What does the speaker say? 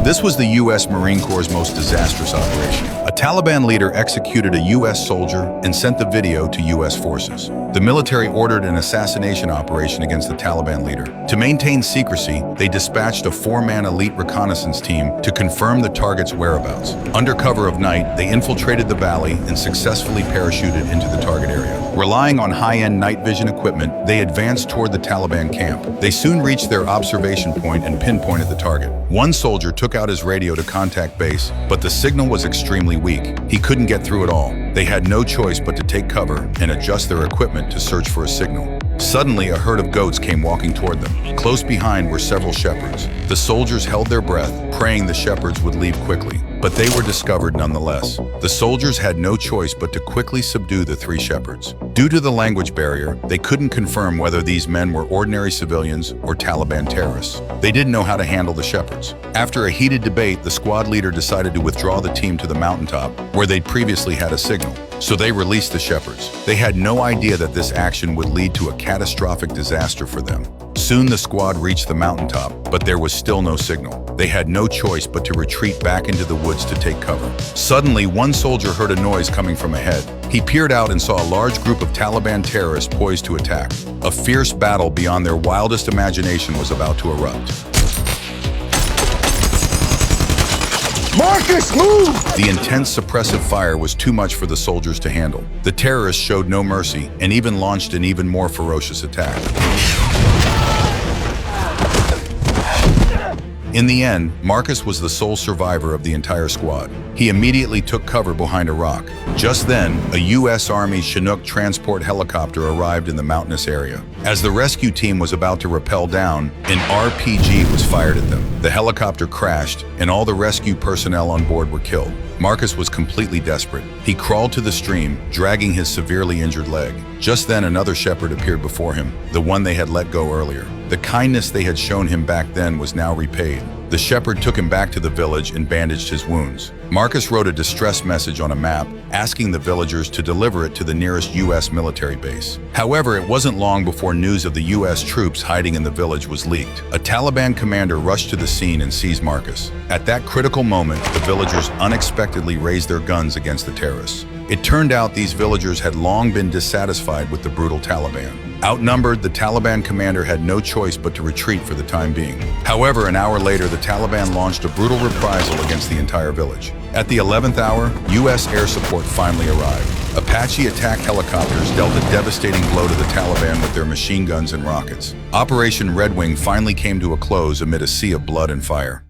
This was the U.S. Marine Corps' most disastrous operation. A Taliban leader executed a U.S. soldier and sent the video to U.S. forces. The military ordered an assassination operation against the Taliban leader. To maintain secrecy, they dispatched a 4-man elite reconnaissance team to confirm the target's whereabouts. Under cover of night, they infiltrated the valley and successfully parachuted into the target area. Relying on high-end night vision equipment, they advanced toward the Taliban camp. They soon reached their observation point and pinpointed the target. One soldier took out his radio to contact base, but the signal was extremely weak. He couldn't get through at all. They had no choice but to take cover and adjust their equipment to search for a signal. Suddenly, a herd of goats came walking toward them. Close behind were several shepherds. The soldiers held their breath, praying the shepherds would leave quickly. But they were discovered nonetheless. The soldiers had no choice but to quickly subdue the 3 shepherds. Due to the language barrier, they couldn't confirm whether these men were ordinary civilians or Taliban terrorists. They didn't know how to handle the shepherds. After a heated debate, the squad leader decided to withdraw the team to the mountaintop, where they'd previously had a signal. So they released the shepherds. They had no idea that this action would lead to a catastrophic disaster for them. Soon the squad reached the mountaintop, but there was still no signal. They had no choice but to retreat back into the woods to take cover. Suddenly, one soldier heard a noise coming from ahead. He peered out and saw a large group of Taliban terrorists poised to attack. A fierce battle beyond their wildest imagination was about to erupt. Marcus, move! The intense suppressive fire was too much for the soldiers to handle. The terrorists showed no mercy and even launched an even more ferocious attack. In the end, Marcus was the sole survivor of the entire squad. He immediately took cover behind a rock. Just then, a U.S. Army Chinook transport helicopter arrived in the mountainous area. As the rescue team was about to rappel down, an RPG was fired at them. The helicopter crashed, and all the rescue personnel on board were killed. Marcus was completely desperate. He crawled to the stream, dragging his severely injured leg. Just then, another shepherd appeared before him, the one they had let go earlier. The kindness they had shown him back then was now repaid. The shepherd took him back to the village and bandaged his wounds. Marcus wrote a distress message on a map, asking the villagers to deliver it to the nearest U.S. military base. However, it wasn't long before news of the U.S. troops hiding in the village was leaked. A Taliban commander rushed to the scene and seized Marcus. At that critical moment, the villagers unexpectedly raised their guns against the terrorists. It turned out these villagers had long been dissatisfied with the brutal Taliban. Outnumbered, the Taliban commander had no choice but to retreat for the time being. However, an hour later, the Taliban launched a brutal reprisal against the entire village. At the 11th hour, U.S. air support finally arrived. Apache attack helicopters dealt a devastating blow to the Taliban with their machine guns and rockets. Operation Red Wing finally came to a close amid a sea of blood and fire.